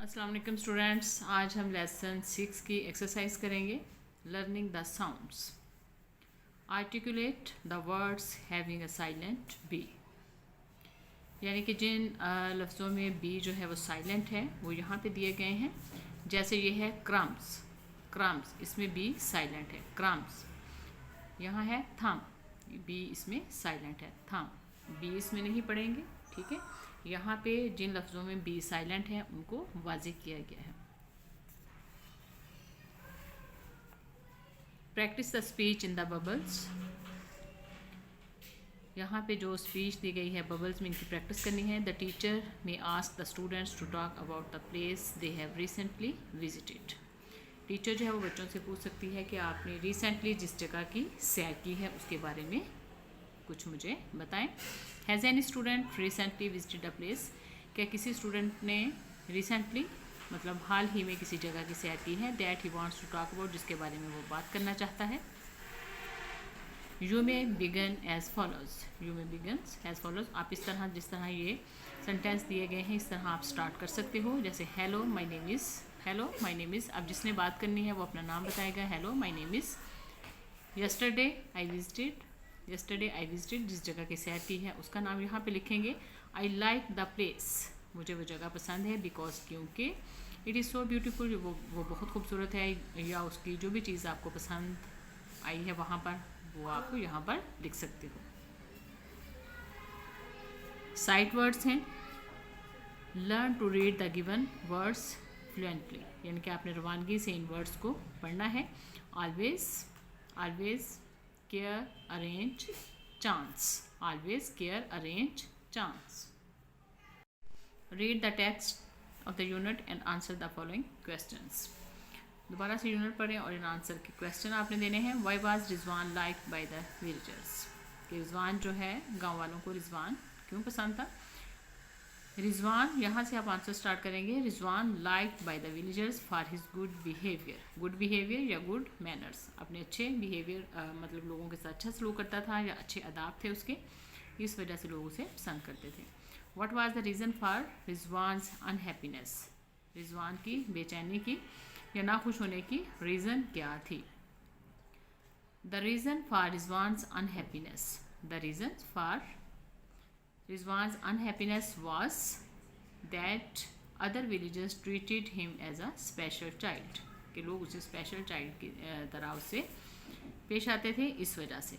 अस्सलाम वालेकुम स्टूडेंट्स, आज हम लेसन 6 की एक्सरसाइज करेंगे। Learning the sounds. Articulate the words having a silent B, यानी कि जिन लफ्ज़ों में बी जो है वो साइलेंट है वो यहाँ पे दिए गए हैं। जैसे ये है क्रम्स, क्रम्स इसमें बी साइलेंट है। क्रम्स यहाँ है। थम, बी इसमें साइलेंट है। थम, बी इसमें नहीं पढ़ेंगे, ठीक है। यहाँ पे जिन लफ्ज़ों में बी साइलेंट है उनको वाज़ेह किया गया है। Practice the speech in the bubbles. यहाँ पे जो स्पीच दी गई है बबल्स में, इनकी प्रैक्टिस करनी है। The teacher may ask the students to talk about the place they have recently visited. Teacher जो है वो बच्चों से पूछ सकती है कि आपने रिसेंटली जिस जगह की सैर की है उसके बारे में कुछ मुझे बताएं। Has any student recently visited a place, क्या किसी स्टूडेंट ने रिसेंटली मतलब हाल ही में किसी जगह की सैर की है। That he wants to talk about, जिसके बारे में वो बात करना चाहता है। You may begin as follows, you may begin as follows. आप इस तरह, जिस तरह ये सेंटेंस दिए गए हैं इस तरह आप स्टार्ट कर सकते हो। जैसे hello my name is, hello my name is. अब जिसने बात करनी है वो अपना नाम बताएगा। Hello my name is yesterday I visited, yesterday I visited, जिस जगह की सैर की है उसका नाम यहाँ पे लिखेंगे। आई लाइक द प्लेस, मुझे वो जगह पसंद है। बिकॉज, क्योंकि। इट इज़ सो ब्यूटीफुल, वो बहुत खूबसूरत है। या उसकी जो भी चीज़ आपको पसंद आई है वहाँ पर, वो आप यहाँ पर लिख सकते हो। साइट वर्ड्स हैं। Learn to read the given words fluently, यानी कि आपने रवानगी से इन वर्ड्स को पढ़ना है। Always, always care arrange chance, always care arrange chance. Read the text of the unit and answer the following questions. दोबारा से यूनिट पढ़ें और इन आंसर के क्वेश्चन आपने देने हैं। Why was Rizwan like by the villagers, कि रिजवान जो है गांव वालों को रिजवान क्यों पसंद था। रिजवान, यहाँ से आप आंसर स्टार्ट करेंगे। Rizwan liked by the villagers for his good behaviour, good behaviour या गुड मैनर्स, अपने अच्छे बिहेवियर मतलब लोगों के साथ अच्छा सलूक करता था या अच्छे अदाब थे उसके, इस वजह से लोग उसे पसंद करते थे। What was the reason for Rizwan's unhappiness, Rizwan की बेचैनी की या नाखुश होने की रीज़न क्या थी। The reason for Rizwan's unhappiness, the reason for Rizwan's unhappiness was that other villagers treated him as a special child, कि लोग उसे स्पेशल चाइल्ड की तरह उससे पेश आते थे, इस वजह से।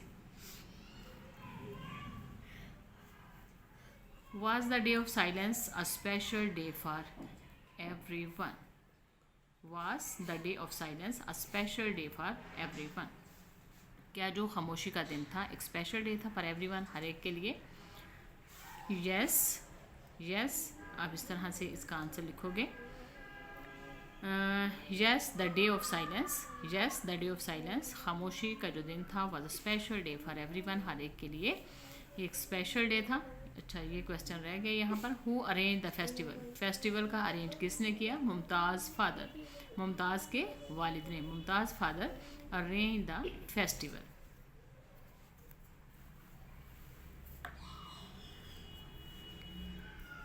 Was the day of silence a special day for everyone? Was the day of silence a special day for everyone? क्या जो खामोशी का दिन था एक स्पेशल डे था फॉर एवरीवन, हर एक के लिए। यस, यस, आप इस तरह से इसका आंसर लिखोगे। Yes the day of silence, yes the day of silence, खामोशी का जो दिन था was a special day for everyone, हर एक के लिए एक स्पेशल डे था। अच्छा, ये क्वेश्चन रह गया यहाँ पर। Who arrange the festival, festival का अरेंज किसने किया। मुमताज़ फादर, मुमताज़ के वालिद ने, Mumtaz father arrange the festival.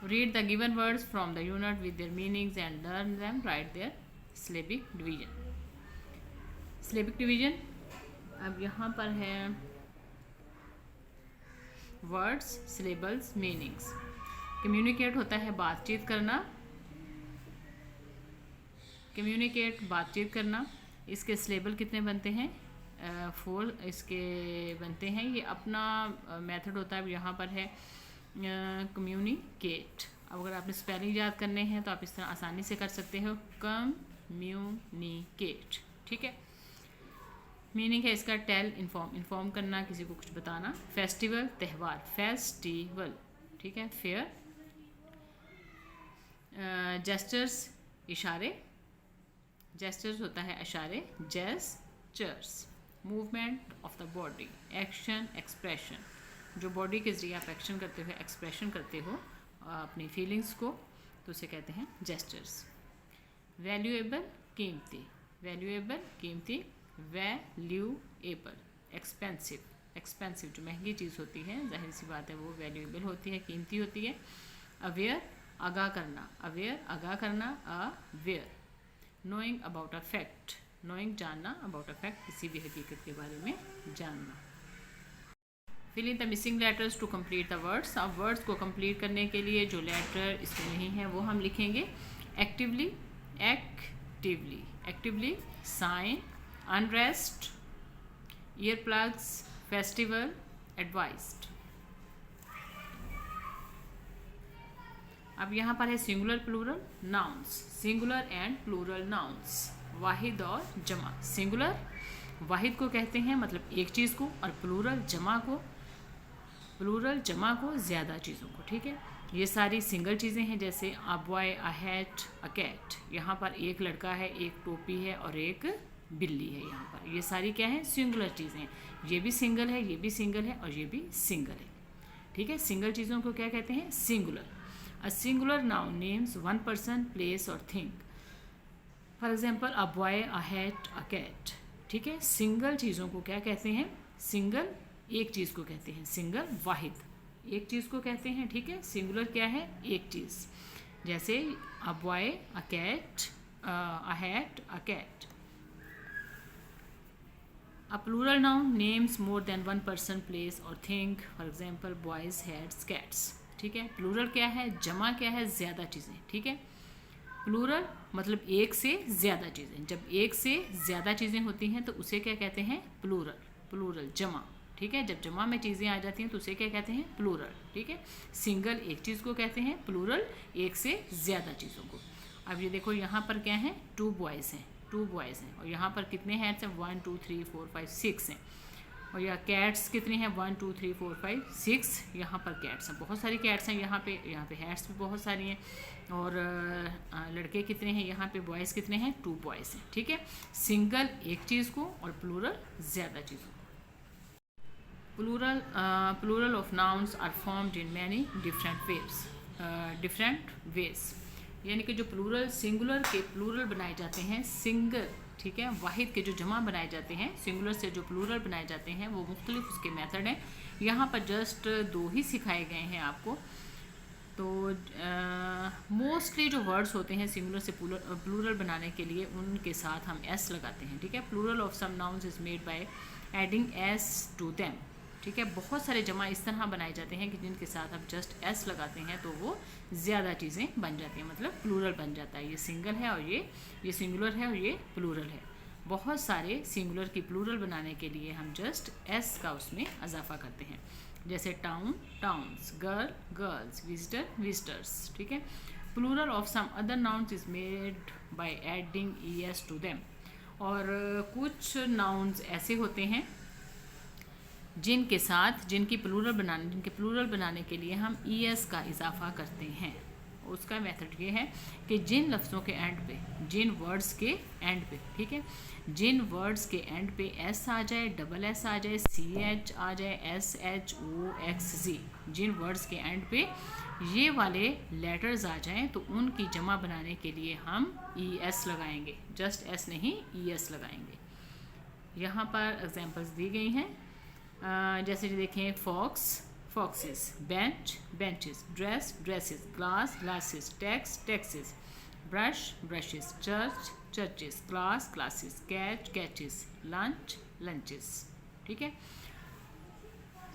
Read the given words from the unit with their meanings and learn them. Write their syllabic division. Syllabic division, अब यहाँ पर है वर्ड्स, सिलेबल्स, मीनिंग्स। कम्युनिकेट होता है बातचीत करना, कम्युनिकेट बातचीत करना। इसके सिलेबल कितने बनते हैं, 4 इसके बनते हैं। ये अपना मेथड होता है। यहाँ पर है कम्युनिकेट। अब अगर आपने स्पेलिंग याद करने हैं तो आप इस तरह आसानी से कर सकते हो, कम्युनिकेट, ठीक है। मीनिंग है इसका टेल, इन्फॉर्म, इन्फॉर्म करना, किसी को कुछ बताना। फेस्टिवल, त्यौहार, फेस्टिवल, ठीक है। फेयर, जेस्चर्स, इशारे, जेस्चर्स होता है इशारे, gestures. Movement of the body, action, expression, जो बॉडी के ज़रिए आप एक्शन करते हो, एक्सप्रेशन करते हो अपनी फीलिंग्स को, तो उसे कहते हैं जेस्चर्स। वैल्यूएबल, कीमती, वैल्यूएबल, कीमती। वैल्यूएबल, एक्सपेंसिव, एक्सपेंसिव जो महंगी चीज़ होती है, जाहिर सी बात है वो वैल्यूएबल होती है, कीमती होती है। अवेयर, आगाह करना, अवेयर आगाह करना, aware. Knowing about a fact, knowing जानना, अबाउट अ फैक्ट किसी भी हकीकत के बारे में जानना। Fill in the missing letters to complete the words. अब वर्ड्स को कंप्लीट करने के लिए जो लेटर इसमें नहीं है वो हम लिखेंगे actively, actively, actively, sign, unrest, ear plugs, festival, advised. अब यहाँ पर है singular plural nouns, singular and plural nouns, वाहिद और जमा। सिंगुलर वाहिद को कहते हैं मतलब एक चीज़ को, और प्लूरल जमा को, प्लूरल जमा को ज़्यादा चीज़ों को, ठीक है। ये सारी सिंगल चीज़ें हैं, जैसे a boy, a hat, a cat. यहाँ पर एक लड़का है, एक टोपी है और एक बिल्ली है। यहाँ पर ये सारी क्या है, सिंगुलर चीज़ें। ये भी सिंगल है, ये भी सिंगल है और ये भी सिंगल है, ठीक है। सिंगल चीज़ों को क्या कहते हैं, singular. A singular noun names one person, place और thing. For example a boy, a hat, a cat, ठीक है। सिंगल चीज़ों को क्या कहते हैं, सिंगल एक चीज़ को कहते हैं, सिंगल वाहिद एक चीज़ को कहते हैं, ठीक है। सिंगुलर क्या है, एक चीज़, जैसे a boy, a cat, a hat, a cat. A plural noun names more than one person, place और thing. For example boys, hats, cats, ठीक है। प्लूरल क्या है, जमा क्या है, ज़्यादा चीज़ें, ठीक है। प्लूरल मतलब एक से ज़्यादा चीज़ें। जब एक से ज़्यादा चीज़ें होती हैं तो उसे क्या कहते हैं, प्लूरल, प्लूरल जमा, ठीक है। जब जमा में चीज़ें आ जाती हैं तो उसे क्या कहते हैं, प्लूरल, ठीक है। सिंगल एक चीज़ को कहते हैं, प्लूरल एक से ज़्यादा चीज़ों को। अब ये देखो यहाँ पर क्या है, 2 बॉयज़ हैं, 2 बॉयज़ हैं, और यहाँ पर कितने हैट्स हैं, 1 2 3 4 5 6 हैं। और यहाँ कैट्स कितने हैं, 1 2 3 4 5 6। यहाँ पर कैट्स हैं, बहुत सारी कैट्स हैं यहाँ पे हैट्स भी बहुत सारी हैं। और लड़के कितने हैं, यहाँ पे बॉयज़ कितने हैं, 2 बॉयज़ हैं, ठीक है। सिंगल एक चीज़ को और प्लूरल ज़्यादा चीज़ों को। Plural of nouns are formed in many different ways. यानी कि जो प्लूरल, सिंगुलर के प्लूरल बनाए जाते हैं, सिंगल, ठीक है, वाहिद के जो जमा बनाए जाते हैं, सिंगुलर से जो प्लूरल बनाए जाते हैं वो मुख्तलिफ उसके मेथड हैं। यहाँ पर जस्ट 2 ही सिखाए गए हैं आपको। तो मोस्टली जो वर्ड्स होते हैं सिंगुलर से प्लूरल बनाने के लिए उनके साथ हम एस लगाते हैं, ठीक है। Plural of some nouns is made by adding S to them, ठीक है। बहुत सारे जमा इस तरह बनाए जाते हैं कि जिनके साथ आप जस्ट एस लगाते हैं तो वो ज़्यादा चीज़ें बन जाती हैं, मतलब प्लूरल बन जाता है। ये सिंगल है और ये सिंगुलर है और ये प्लूरल है। बहुत सारे सिंगुलर की प्लूरल बनाने के लिए हम जस्ट एस का उसमें इजाफा करते हैं, जैसे town, towns, girl, girls, visitor, visitors, ठीक है। Plural of some other nouns is made by adding E S to them. और कुछ नाउन्स ऐसे होते हैं जिनके प्लूरल बनाने के लिए हम ई एस का इजाफा करते हैं। उसका मेथड ये है कि जिन लफ्ज़ों के एंड पे, जिन वर्ड्स के एंड पे, ठीक है, जिन वर्ड्स के एंड पे एस आ जाए, डबल एस आ जाए, सी एच आ जाए, एस एच ओ एक्स जी, जिन वर्ड्स के एंड पे ये वाले लेटर्स आ जाएं तो उनकी जमा बनाने के लिए हम ई एस लगाएंगे, जस्ट एस नहीं, ई एस लगाएंगे। यहाँ पर एग्जांपल्स दी गई हैं, जैसे देखें fox, foxes, bench, benches, dress, dresses, glass, glasses, tax, taxes, brush, brushes, church, churches, class, classes, cat, catches, lunch, lunches, ठीक है।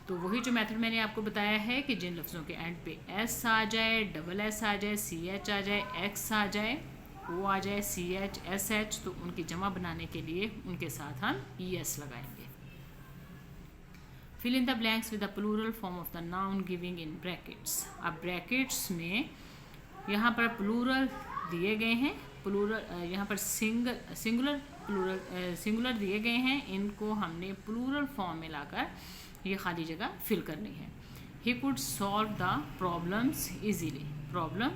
तो वही जो मेथड मैंने आपको बताया है कि जिन लफ्ज़ों के एंड पे एस आ जाए, डबल एस आ जाए, सी एच आ जाए, एक्स आ जाए, ओ आ जाए, सी एच, एस एच, तो उनकी जमा बनाने के लिए उनके साथ हम ई एस लगाएंगे। Fill in the blanks with the plural form of the noun giving in brackets. अब ब्रैकेट्स में यहाँ पर प्लूरल दिए गए हैं, प्लूरल यहाँ पर सिंगुलर दिए गए हैं, इनको हमने प्लूरल फॉर्म में लाकर ये खाली जगह फिल करनी है। He could solve the problems easily. Problem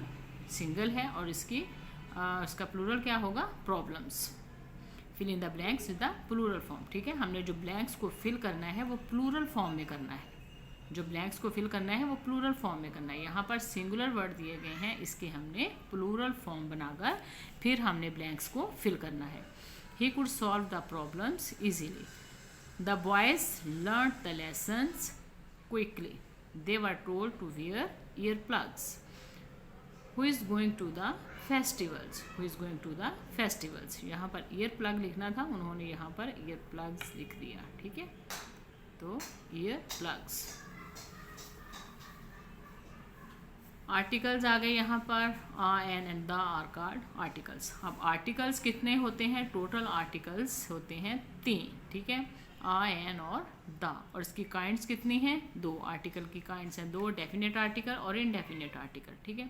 single है और इसका प्लूरल क्या होगा, problems. Fill in the blanks with the plural form, ठीक है। हमने जो ब्लैंक्स को फिल करना है वो प्लूरल फॉर्म में करना है, जो ब्लैंक्स को फिल करना है वो प्लूरल फॉर्म में करना है। यहाँ पर सिंगुलर वर्ड दिए गए हैं, इसके हमने प्लूरल फॉर्म बनाकर फिर हमने ब्लैंक्स को फिल करना है। He could solve the problems easily. The boys learn the lessons quickly. They were told to wear ear plugs. Who is going to the festivals, who is going to the festivals. यहाँ पर ear plug लिखना था, उन्होंने यहाँ पर ear plugs लिख दिया, ठीक है। तो ईयर प्लग्स। आर्टिकल्स आ गए यहाँ पर, a, an and the are called articles. अब आर्टिकल्स कितने होते हैं? टोटल आर्टिकल्स होते हैं 3, ठीक है, आ, एन और द। और इसकी काइंड्स कितनी हैं? 2। आर्टिकल की काइंड्स हैं 2, डेफिनेट आर्टिकल और इनडेफिनेट आर्टिकल, ठीक है।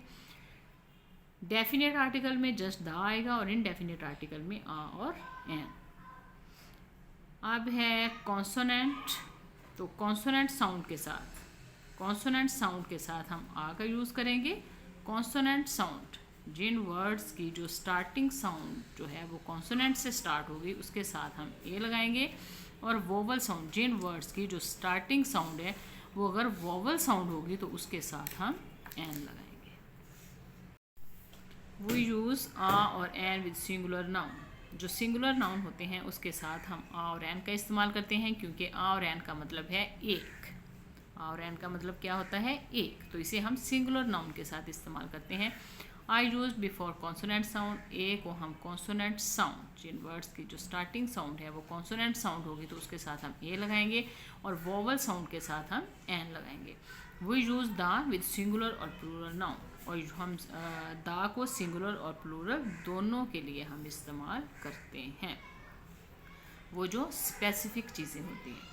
डेफिनेट आर्टिकल में जस्ट द आएगा और इनडेफिनेट आर्टिकल में आ और एन। अब है कॉन्सोनेंट। तो कॉन्सोनेंट साउंड के साथ, कॉन्सोनेंट साउंड के साथ हम आ का यूज़ करेंगे। कॉन्सोनेंट साउंड, जिन वर्ड्स की जो स्टार्टिंग साउंड जो है वो कॉन्सोनेंट से स्टार्ट होगी उसके साथ हम ए लगाएंगे। और वोवल साउंड, जिन वर्ड्स की जो स्टार्टिंग साउंड है वो अगर वोवल साउंड होगी तो उसके साथ हम एन लगाएंगे। वी यूज़ आ और एन विद सिंगुलर नाउन। जो सिंगुलर नाउन होते हैं उसके साथ हम आ और एन का इस्तेमाल करते हैं, क्योंकि आ और एन का मतलब है एक। आ और एन का मतलब क्या होता है? एक। तो इसे हम सिंगुलर नाउन के साथ इस्तेमाल करते हैं। आई यूज बिफोर कॉन्सोनेंट साउंड, ए को हम कॉन्सोनेंट साउंड, जिन वर्ड्स की जो स्टार्टिंग साउंड है वो कॉन्सोनेंट साउंड होगी तो उसके साथ हम ए लगाएंगे, और वोवल साउंड के साथ हम एन लगाएंगे। We use the with singular और प्लूरल नाउन, और हम द को सिंगुलर और प्लूरल दोनों के लिए हम इस्तेमाल करते हैं, वो जो स्पेसिफिक चीज़ें होती हैं।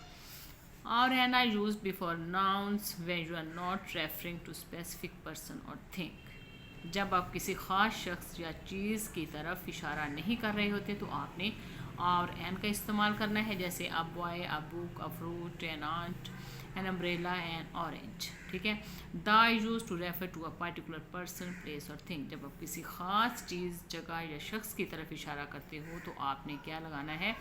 और an are use before nouns when you are not referring to specific person और थिंग। जब आप किसी ख़ास शख्स या चीज़ की तरफ इशारा नहीं कर रहे होते तो आपने आ और एन का इस्तेमाल करना है, जैसे a boy, a book, a fruit, an ant, an umbrella, an orange, ठीक है। The use to refer to a particular person, place और थिंग। जब आप किसी ख़ास चीज़, जगह या शख्स की तरफ इशारा करते हो तो आपने क्या लगाना है?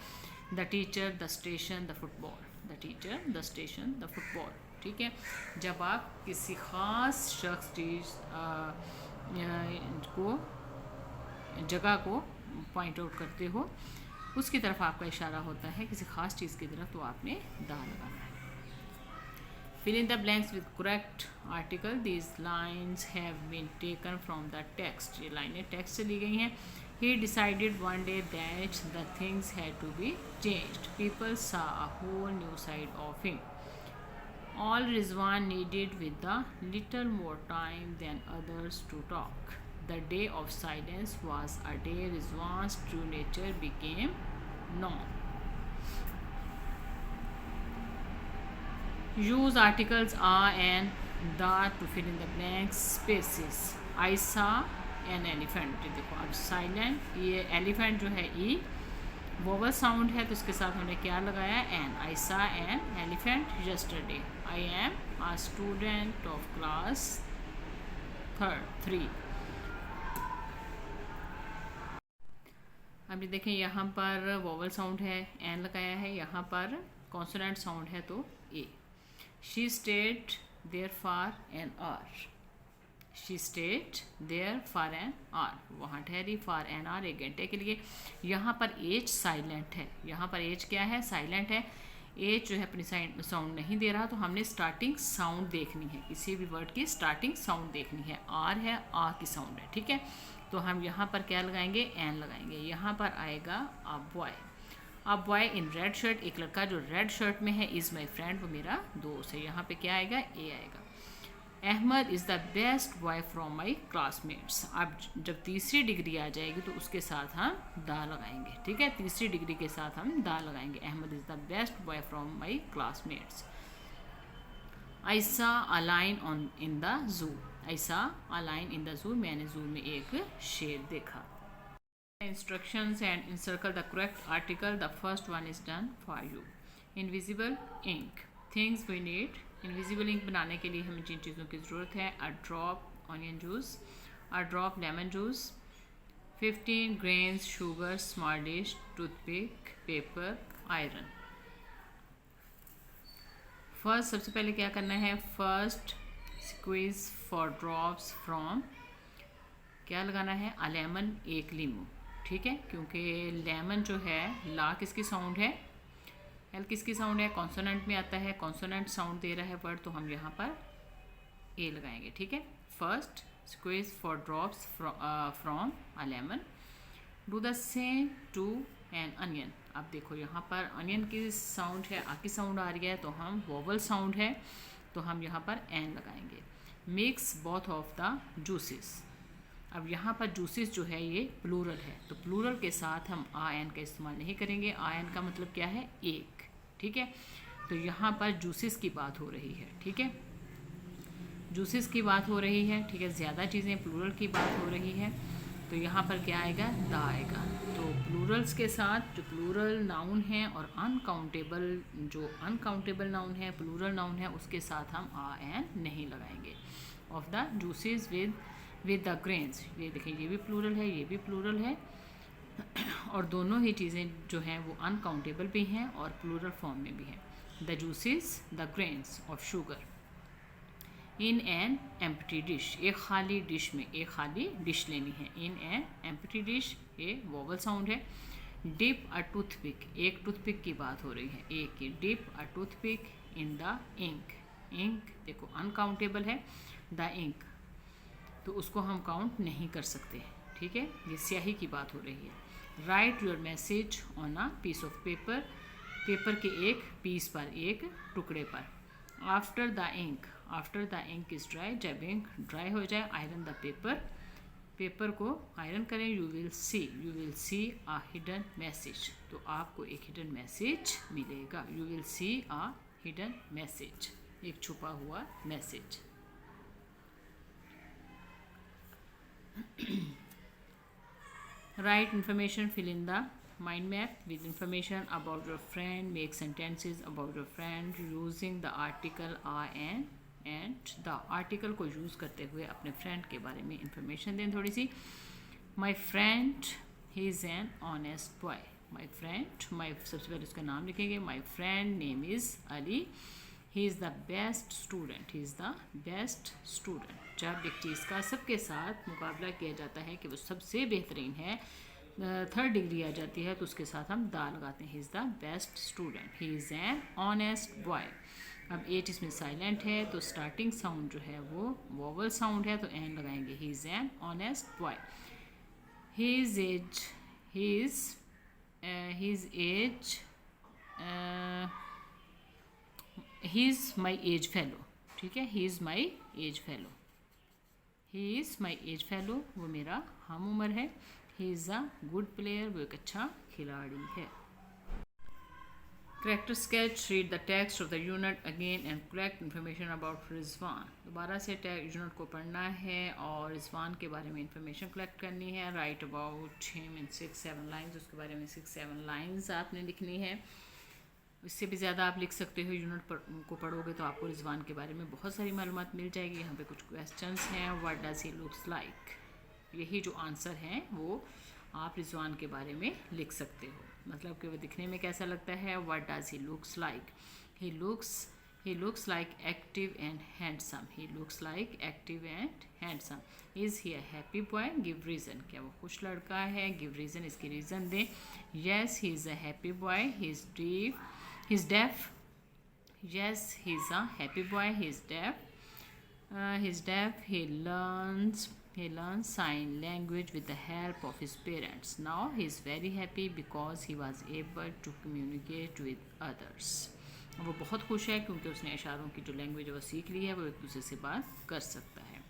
The teacher, the station, the football. The teacher, the station, the football, ठीक है। जब आप किसी ख़ास शख्स, चीज़ को, जगह को पॉइंट आउट करते हो, उसकी तरफ आपका इशारा होता है किसी ख़ास चीज़ की तरफ, तो आपने द लगाना है। Fill in the blanks with correct article. These lines have been taken from the text. ये लाइनें टेक्स्ट से ली गई हैं। He decided one day that the things had to be changed. People saw a whole new side of him. All Rizwan needed with a little more time than others to talk. The day of silence was a day Rizwan's true nature became known. Use articles a and the to fill in the blank spaces. I saw an elephant. देखो अब silent, ये elephant जो है ई vowel sound है तो इसके साथ हमने क्या लगाया? एन। आई सा an elephant yesterday. I am a student of class 3। अभी देखें यहाँ पर वोवल साउंड है, एन लगाया है, यहाँ पर कॉन्सोनेंट साउंड है तो a. She stayed there for an hour. She stayed there for an hour, वहाँ ठहरी फॉर एन आवर, 1 घंटे के लिए। यहाँ पर एच साइलेंट है, यहाँ पर एच क्या है? साइलेंट है। एच जो है अपनी साउंड नहीं दे रहा, तो हमने स्टार्टिंग साउंड देखनी है, किसी भी वर्ड की स्टार्टिंग साउंड देखनी है। आर है, आ की साउंड है, ठीक है। तो हम यहाँ पर क्या लगाएंगे? एन लगाएंगे। यहाँ पर आएगा अ boy. A boy in red shirt, एक लड़का जो रेड शर्ट में है, इज़ माई फ्रेंड, वो मेरा दोस्त है। यहाँ पे क्या आएगा? ए आएगा। Ahmad is the best boy from my classmates. अब जब तीसरी डिग्री आ जाएगी तो उसके साथ हम दा लगाएंगे, ठीक है। तीसरी डिग्री के साथ हम दा लगाएंगे। Ahmad is the best boy from my classmates. I saw a lion on in the zoo. I saw a line in the जू, मैंने जू में एक शेर देखा। Instructions and encircle the correct article. The first one is done for you. Invisible ink. Things we need. Invisible ink बनाने के लिए हमें जिन चीज़ों की ज़रूरत है: a drop onion juice, a drop lemon juice, 15 grains sugar, small dish, toothpick, paper, iron. First सबसे पहले क्या करना है? First squeeze 4 drops from, क्या लगाना है? a lemon, एक लीमू, ठीक है। क्योंकि लेमन जो है, ला किसकी साउंड है? एल किसकी साउंड है? कॉन्सोनेंट में आता है, कॉन्सोनेंट साउंड दे रहा है वर्ड, तो हम यहाँ पर ए लगाएंगे, ठीक है। First squeeze 4 drops from a lemon. Do the same to an onion. अब देखो यहाँ पर अनियन की साउंड है, आ की साउंड आ रही है, तो हम वोवल साउंड है तो हम यहाँ पर एन लगाएंगे. Mix both of the juices. अब यहाँ पर जूसेस जो है ये प्लूरल है, तो प्लूरल के साथ हम आ एन का इस्तेमाल नहीं करेंगे. आ एन का मतलब क्या है? एक. ठीक है, तो यहाँ पर जूसेस की बात हो रही है. ठीक है, जूसेस की बात हो रही है. ठीक है, ज़्यादा चीज़ें प्लूरल की बात हो रही है, तो यहाँ पर क्या आएगा? द आएगा. तो प्लूरल्स के साथ जो प्लूरल नाउन है और अनकाउंटेबल नाउन है, प्लूरल नाउन है, उसके साथ हम आ एन नहीं लगाएंगे. Of the juices with the grains. ये देखिए, ये भी प्लूरल है, ये भी प्लूरल है, और दोनों ही चीज़ें जो हैं वो अनकाउंटेबल भी हैं और प्लूरल फॉर्म में भी हैं. The juices the grains of sugar in an empty dish. एक खाली डिश में, एक खाली डिश लेनी है. इन एन एम्प्टी डिश, ये वोवल साउंड है. Dip a toothpick. एक टूथपिक की बात हो रही है, एक की. Dip a toothpick in the ink. Ink देखो अनकाउंटेबल है. द इंक, तो उसको हम काउंट नहीं कर सकते. ठीक है, ये स्याही की बात हो रही है. Write your message on a piece of paper. Paper के एक पीस पर, एक टुकड़े पर. After the ink. After the ink is dry. जब इंक ड्राई हो जाए, आयरन द पेपर. पेपर को आयरन करें. You will see a hidden message. तो आपको एक हिडन मैसेज मिलेगा. You will see a hidden message, एक छुपा हुआ message. Write information, fill in the mind map with information about your friend. Make sentences about your friend using the article I and the. Article को use करते हुए अपने friend के बारे में इंफॉर्मेशन दें थोड़ी सी. My friend he is an honest boy. My friend, सबसे पहले उसका नाम लिखेंगे. My friend name is Ali. He is the best student. He is the best student. जब एक चीज़ का सबके साथ मुकाबला किया जाता है कि वो सबसे बेहतरीन है, थर्ड डिग्री आ जाती है, तो उसके साथ हम दा लगाते हैं. ही is the best student. He is an honest boy. अब एट इसमें साइलेंट है, तो स्टार्टिंग साउंड जो है वो वोवल साउंड है, तो एन लगाएंगे. ही is an honest boy. His my age fellow. ठीक है, he is my age fellow. He is my age fellow, वो मेरा हम उम्र है. He is a good player, वो एक अच्छा खिलाड़ी है. Character sketch. Read the text of the unit again and collect information about Rizwan. दोबारा से यूनिट को पढ़ना है और रिजवान के बारे में इंफॉर्मेशन कलेक्ट करनी है. Right about him in 6-7 lines. उसके बारे में 6-7 लाइन्स आपने लिखनी है. इससे भी ज़्यादा आप लिख सकते हो. यूनिट को पढ़ोगे तो आपको रिजवान के बारे में बहुत सारी मालूमात मिल जाएगी. यहाँ पे कुछ क्वेश्चंस हैं. What does he looks like. यही जो आंसर हैं वो आप रिजवान के बारे में लिख सकते हो. मतलब कि वो दिखने में कैसा लगता है. What does he looks like. He looks like active and handsome. He looks like active and handsome. Is he a happy boy. Give reason. क्या वो खुश लड़का है. गिव रीज़न, इसकी रीज़न दें. Yes he is a happy boy. He is deaf. Yes, he's a happy boy. He's deaf. He learns sign language with the help of his parents. Now he is very happy because he was able to communicate with others. वो बहुत खुश है क्योंकि उसने इशारों की जो language वो सीख ली है, वो एक दूसरे से बात कर सकता है.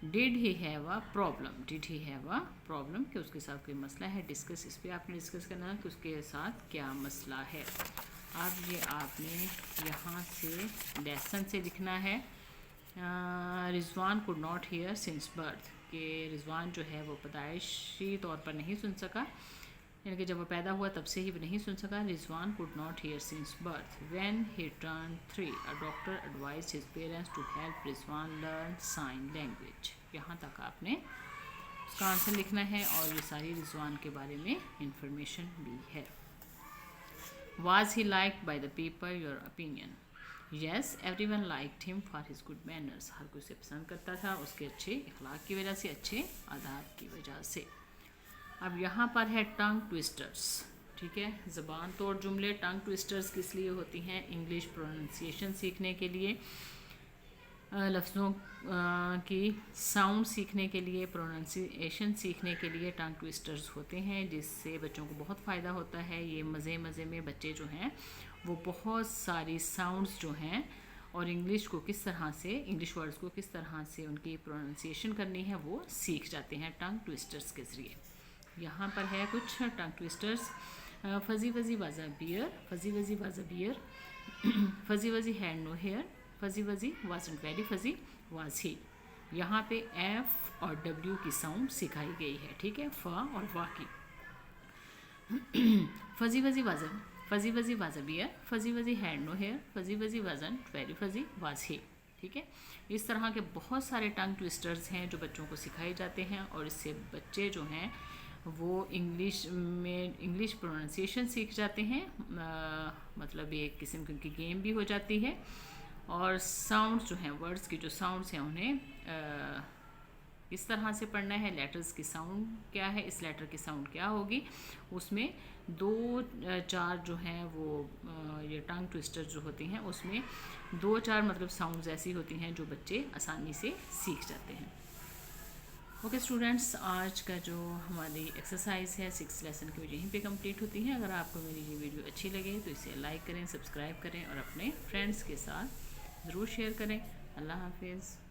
Did he have a problem. Did he have a problem, कि उसके साथ कोई मसला है. डिस्कस, इस पर आपने डिस्कस करना है कि उसके साथ क्या मसला है. अब ये आपने यहाँ से लेसन से लिखना है. Rizwan could not hear since birth. कि रिजवान जो है वो पैदाइशी तौर पर नहीं सुन सका, यानी कि जब वो पैदा हुआ तब से ही वो नहीं सुन सका. Rizwan could not hear since birth. When he turn 3 a doctor advise his parents to help Rizwan learn sign language. यहाँ तक आपने उसका आंसर लिखना है और ये सारी रिजवान के बारे में इंफॉर्मेशन भी है. Was he liked by the people. Your opinion. Yes, everyone liked him for his good manners. हर कोई उसे पसंद करता था उसके अच्छे इखलाक की वजह से, अच्छे आदाब की वजह से. अब यहाँ पर है टंग ट्विस्टर्स. ठीक है, ज़बान तोड़ जुमले. टंग ट्विस्टर्स किस लिए होती हैं? इंग्लिश प्रोनाउंसिएशन सीखने के लिए. लफ्ज़ों की साउंड सीखने के लिए, प्रोनाउंसिएशन सीखने के लिए टंग ट्विस्टर्स होते हैं, जिससे बच्चों को बहुत फ़ायदा होता है। ये मज़े मज़े में बच्चे जो हैं वो बहुत सारी साउंड्स जो हैं और इंग्लिश वर्ड्स को किस तरह से उनकी प्रोनाउंसिएशन करनी है वो सीख जाते हैं टंग ट्विस्टर्स के ज़रिए। यहाँ पर है कुछ टंग ट्विस्टर्स। फजी वजी वाज अ बियर, फजी वजी वाज अ बियर, फजी वजी हैड नो हेयर, फजी वजी wasn't very fuzzy was he. यहाँ पे एफ और डब्ल्यू की साउंड सिखाई गई है, ठीक है, फ और वा की। फजी वजी वाज अ बियर, फजी वजी हैड नो हेयर, फजी वजी wasn't very fuzzy was he. ठीक है, इस तरह के बहुत सारे टंग ट्विस्टर्स हैं जो बच्चों को सिखाए जाते हैं और इससे बच्चे जो हैं वो इंग्लिश प्रोनाउंसिएशन सीख जाते हैं। मतलब ये एक किस्म की उनकी गेम भी हो जाती है। और साउंड्स जो हैं, वर्ड्स की जो साउंड्स हैं उन्हें किस तरह से पढ़ना है, लेटर्स की साउंड क्या है, इस लेटर की साउंड क्या होगी, उसमें 2-4 जो हैं वो ये टंग ट्विस्टर जो होती हैं उसमें 2-4 मतलब साउंड्स ऐसी होती हैं जो बच्चे आसानी से सीख जाते हैं। ओके स्टूडेंट्स, आज का जो हमारी एक्सरसाइज है 6th लेसन की यहीं पे कंप्लीट होती है। अगर आपको मेरी ये वीडियो अच्छी लगे तो इसे लाइक करें, सब्सक्राइब करें और अपने फ्रेंड्स के साथ ज़रूर शेयर करें। अल्लाह हाफिज़।